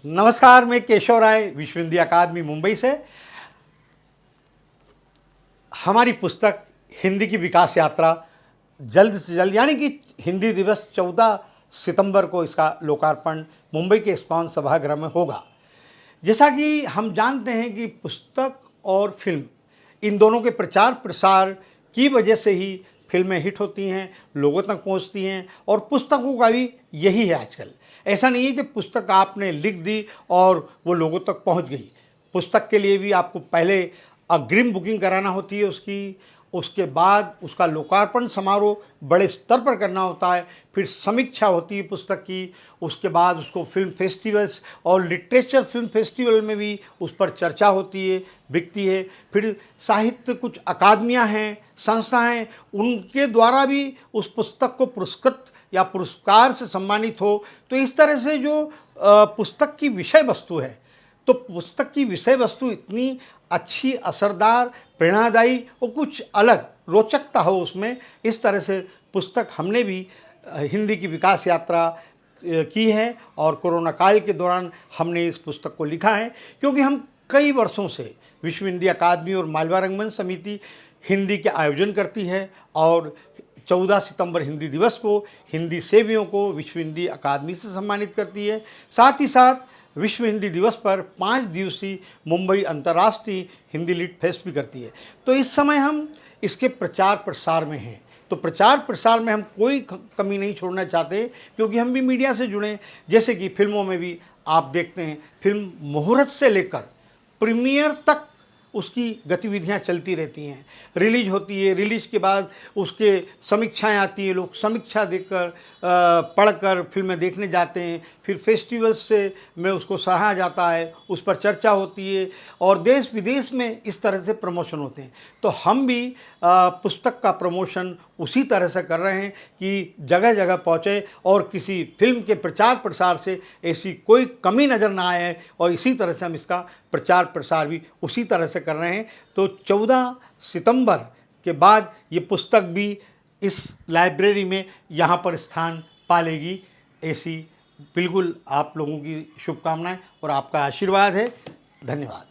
नमस्कार, मैं केशव राय विश्व हिंदी अकादमी मुंबई से। हमारी पुस्तक हिंदी की विकास यात्रा जल्द से जल्द यानी कि हिंदी दिवस 14 सितंबर को इसका लोकार्पण मुंबई के इस्कॉन सभागृह में होगा। जैसा कि हम जानते हैं कि पुस्तक और फिल्म इन दोनों के प्रचार प्रसार की वजह से ही फिल्में हिट होती हैं, लोगों तक पहुंचती हैं और पुस्तकों का भी यही है आजकल। ऐसा नहीं है कि पुस्तक आपने लिख दी और वो लोगों तक पहुंच गई। पुस्तक के लिए भी आपको पहले अग्रिम बुकिंग कराना होती है उसकी, उसके बाद उसका लोकार्पण समारोह बड़े स्तर पर करना होता है, फिर समीक्षा होती है पुस्तक की, उसके बाद उसको फिल्म फेस्टिवल्स और लिटरेचर फिल्म फेस्टिवल में भी उस पर चर्चा होती है, बिकती है। फिर साहित्य कुछ अकादमियाँ हैं, संस्थाएं, उनके द्वारा भी उस पुस्तक को पुरस्कृत या पुरस्कार से सम्मानित हो। तो इस तरह से जो पुस्तक की विषय वस्तु है, तो पुस्तक की विषय वस्तु इतनी अच्छी, असरदार, प्रेरणादायी और कुछ अलग रोचकता हो उसमें, इस तरह से पुस्तक हमने भी हिंदी की विकास यात्रा की है और कोरोना काल के दौरान हमने इस पुस्तक को लिखा है। क्योंकि हम कई वर्षों से विश्व हिंदी अकादमी और मालवा रंगमंच समिति हिंदी के आयोजन करती है और 14 सितंबर हिंदी दिवस को हिंदी सेवियों को विश्व हिंदी अकादमी से सम्मानित करती है। साथ ही साथ विश्व हिंदी दिवस पर 5 दिवसीय मुंबई अंतर्राष्ट्रीय हिंदी लिट फेस्ट भी करती है। तो इस समय हम इसके प्रचार प्रसार में हैं। तो प्रचार प्रसार में हम कोई कमी नहीं छोड़ना चाहते, क्योंकि हम भी मीडिया से जुड़े। जैसे कि फिल्मों में भी आप देखते हैं, फिल्म मुहूर्त से लेकर प्रीमियर तक उसकी गतिविधियां चलती रहती हैं। रिलीज होती है, रिलीज के बाद उसके समीक्षाएं आती हैं, लोग समीक्षा देखकर पढ़कर फिल्में देखने जाते हैं। फिर फेस्टिवल्स से में उसको सराहा जाता है, उस पर चर्चा होती है और देश विदेश में इस तरह से प्रमोशन होते हैं। तो हम भी पुस्तक का प्रमोशन उसी तरह से कर रहे हैं कि जगह जगह पहुँचे और किसी फिल्म के प्रचार प्रसार से ऐसी कोई कमी नज़र ना आए, और इसी तरह से हम इसका प्रचार प्रसार भी उसी तरह से कर रहे हैं। तो 14 सितंबर के बाद ये पुस्तक भी इस लाइब्रेरी में यहाँ पर स्थान पालेगी, ऐसी बिल्कुल आप लोगों की शुभकामनाएं और आपका आशीर्वाद है। धन्यवाद।